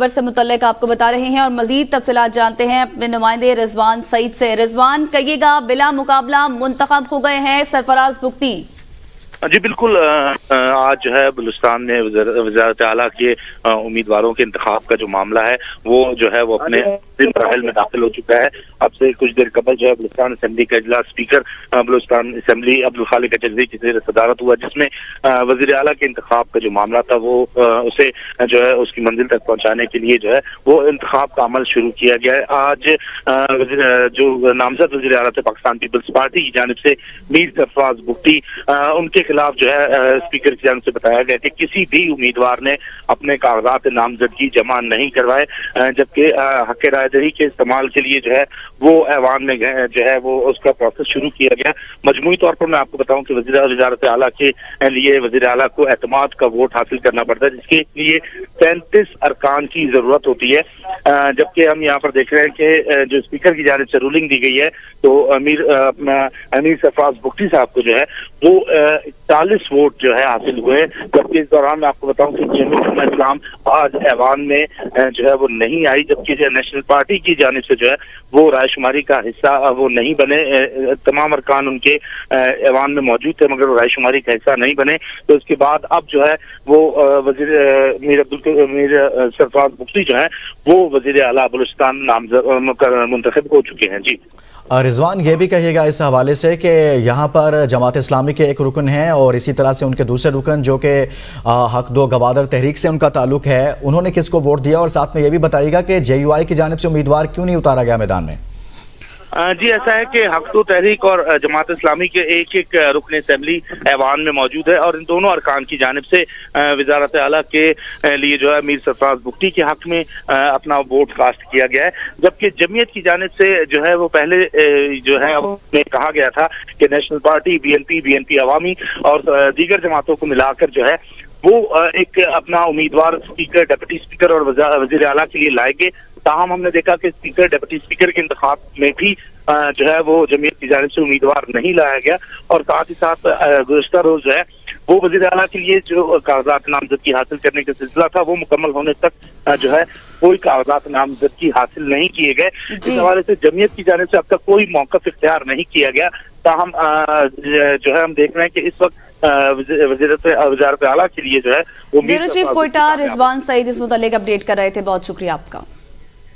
خبر سے متعلق آپ کو بتا رہے ہیں اور مزید تفصیلات جانتے ہیں اپنے نمائندے رضوان سعید سے۔ رضوان، کہیے گا بلا مقابلہ منتخب ہو گئے ہیں سرفراز بگٹی؟ جی بالکل، آج جو ہے بلوچستان میں وزارت اعلیٰ کے امیدواروں کے انتخاب کا جو معاملہ ہے وہ جو ہے وہ اپنے مراحل میں داخل ہو چکا ہے۔ اب سے کچھ دیر قبل جو ہے بلوچستان اسمبلی کا اجلاس اسپیکر بلوچستان اسمبلی عبدالخالق اچکزئی کی زیر صدارت ہوا، جس میں وزیر اعلیٰ کے انتخاب کا جو معاملہ تھا وہ اسے جو ہے اس کی منزل تک پہنچانے کے لیے جو ہے وہ انتخاب کا عمل شروع کیا گیا ہے۔ آج جو نامزد وزیر اعلیٰ تھے پاکستان پیپلز پارٹی کی جانب سے میر سرفراز بگٹی، ان کے خلاف جو ہے اسپیکر کی جانب سے بتایا گیا کہ کسی بھی امیدوار نے اپنے کاغذات نامزدگی جمع نہیں کروائے، جبکہ حق رائے دہی کے استعمال کے لیے جو ہے وہ ایوان میں جو ہے وہ اس کا پروسیس شروع کیا گیا۔ مجموعی طور پر میں آپ کو بتاؤں کہ وزارت اعلیٰ کے لیے وزیر اعلیٰ کو اعتماد کا ووٹ حاصل کرنا پڑتا ہے، جس کے لیے 35 ارکان کی ضرورت ہوتی ہے، جبکہ ہم یہاں پر دیکھ رہے ہیں کہ جو اسپیکر کی جانب سے رولنگ دی گئی ہے تو امیر سرفراز بگٹی صاحب کو جو ہے وہ 40 ووٹ جو ہے حاصل ہوئے، جبکہ اس دوران میں آپ کو بتاؤں کہ جمعیت اسلام آج ایوان میں جو ہے وہ نہیں آئی، جبکہ جو نیشنل پارٹی کی جانب سے جو ہے وہ رائے شماری کا حصہ وہ نہیں بنے۔ تمام ارکان ان کے ایوان میں موجود تھے مگر وہ رائے شماری کا حصہ نہیں بنے، تو اس کے بعد اب جو ہے وہ میر سرفراز بگٹی جو ہے وہ وزیر اعلیٰ بلوچستان منتخب ہو چکے ہیں۔ جی رضوان، یہ بھی کہیے گا اس حوالے سے کہ یہاں پر جماعت اسلامی کے ایک رکن ہیں اور اسی طرح سے ان کے دوسرے رکن جو کہ حق دو گوادر تحریک سے ان کا تعلق ہے، انہوں نے کس کو ووٹ دیا، اور ساتھ میں یہ بھی بتائیے گا کہ جے یو آئی کی جانب سے امیدوار کیوں نہیں اتارا گیا میدان میں؟ جی ایسا ہے کہ حق تو تحریک اور جماعت اسلامی کے ایک ایک رکن اسمبلی ایوان میں موجود ہے، اور ان دونوں ارکان کی جانب سے وزارت اعلیٰ کے لیے جو ہے میر سرفراز بگٹی کے حق میں اپنا ووٹ کاسٹ کیا گیا ہے، جبکہ جمعیت کی جانب سے جو ہے وہ پہلے جو ہے کہا گیا تھا کہ نیشنل پارٹی، بی این پی عوامی اور دیگر جماعتوں کو ملا کر جو ہے وہ ایک اپنا امیدوار اسپیکر، ڈپٹی اسپیکر اور وزیر اعلیٰ کے لیے لائے گے۔ تاہم ہم نے دیکھا کہ اسپیکر، ڈپٹی اسپیکر کے انتخاب میں بھی جو ہے وہ جمعیت کی جانب سے امیدوار نہیں لایا گیا، اور ساتھ ہی ساتھ گزشتہ روز جو ہے وہ وزیر اعلیٰ کے لیے جو کاغذات نامزدگی حاصل کرنے کا سلسلہ تھا وہ مکمل ہونے تک جو ہے کوئی کاغذات نامزدگی حاصل نہیں کیے گئے۔ اس حوالے سے جمعیت کی جانب سے اب تک کوئی موقف اختیار نہیں کیا گیا، تاہم جو ہے ہم دیکھ رہے ہیں کہ اس وقت وزارت اعلیٰ کے لیے جو ہے وہ بیورو چیف کوئٹہ رضوان سعید اس متعلق اپڈیٹ کر رہے تھے، بہت شکریہ آپ کا۔